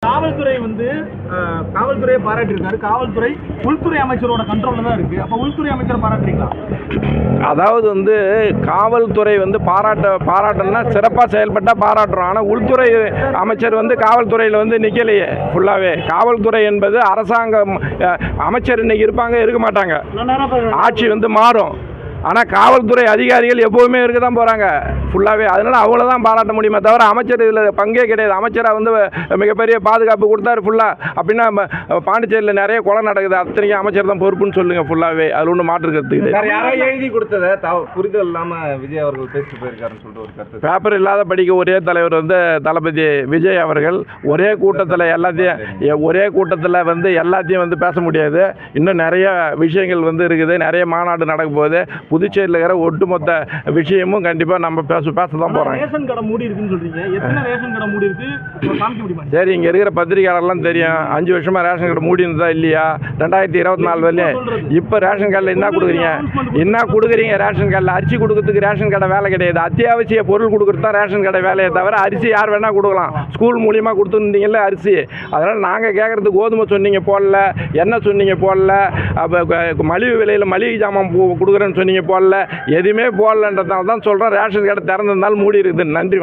காவல்துறை காவல்துறையை பாராட்டியிருக்காரு. காவல்துறை உள்துறை அமைச்சரோட கண்ட்ரோல்ல தான் இருக்கு. அப்ப உள்துறை அமைச்சர் பாராட்டுறீங்களா? அதாவது காவல்துறை பாராட்டணும்னா சிறப்பாக செயல்பட்டால் பாராட்டுறோம். ஆனால் உள்துறை அமைச்சர் காவல்துறையில் நிற்கலையே. ஃபுல்லாகவே காவல்துறை என்பது அரசாங்கம் அமைச்சர் இன்னைக்கு இருப்பாங்க, இருக்க மாட்டாங்க. ஆட்சி மாறும். ஆனால் காவல்துறை அதிகாரிகள் எப்போவுமே இருக்க தான் போகிறாங்க ஃபுல்லாகவே. அதனால் அவங்கள தான் பாராட்ட முடியுமே தவிர அமைச்சர் இதில் பங்கே கிடையாது. அமைச்சராக மிகப்பெரிய பாதுகாப்பு கொடுத்தாரு ஃபுல்லாக. அப்படின்னா பாண்டிச்சேரியில் நிறைய கொலை நடக்குது, அத்தனைக்கும் அமைச்சர் தான் பொறுப்புன்னு சொல்லுங்கள் ஃபுல்லாகவே. அதில் ஒன்றும் மாற்றுக்கிறதுக்கு யாரோ எழுதி கொடுத்ததை புரிதல் இல்லாமல் விஜய் அவர்கள் பேசிட்டு போயிருக்காருன்னு சொல்லிட்டு ஒரு கருத்து. பேப்பர் இல்லாத படிக்க ஒரே தலைவர் தளபதி விஜய் அவர்கள். ஒரே கூட்டத்தில் எல்லாத்தையும் பேச முடியாது. இன்னும் நிறைய விஷயங்கள் இருக்குது. நிறைய மாநாடு நடக்க போகுது. புதுச்சேரியில் இருக்கிற ஒட்டுமொத்த விஷயமும் கண்டிப்பாக நம்ம பேச தான் போகிறோம். ரேஷன் கடை மூடி இருக்குன்னு சொல்றீங்க. எத்தனை ரேஷன் கடை மூடி இருக்கு காமிக்க முடியுமா? சரி, இங்கே இருக்கிற பத்திரிகையாளர்லாம் தெரியும். 5 வருஷமாக ரேஷன் கடை மூடி இருந்ததா இல்லையா? 2024 வரலையும். இப்போ ரேஷன் கார்டில் என்ன கொடுக்குறீங்க? ரேஷன் கார்டில் அரிசி கொடுக்கறதுக்கு ரேஷன் கடை வேலை கிடையாது. அத்தியாவசிய பொருள் கொடுக்குறது தான் ரேஷன் கடை வேலையை தவிர அரிசி யார் வேணால் கொடுக்கலாம். ஸ்கூல் மூலியமாக கொடுத்துருந்தீங்கல்ல அரிசி. அதனால் நாங்கள் கேட்குறது கோதுமை சொன்னீங்க போடல, எண்ணெய் சொன்னீங்க போடல, அப்போ மலிவு விலையில் மளிகை ஜாமான் கொடுக்குறேன்னு சொன்னீங்க போடல, எதுவுமே போடலன்றதால தான் சொல்கிறோம் ரேஷன் கடை திறந்திருந்தாலும் மூடி இருக்குது. நன்றி.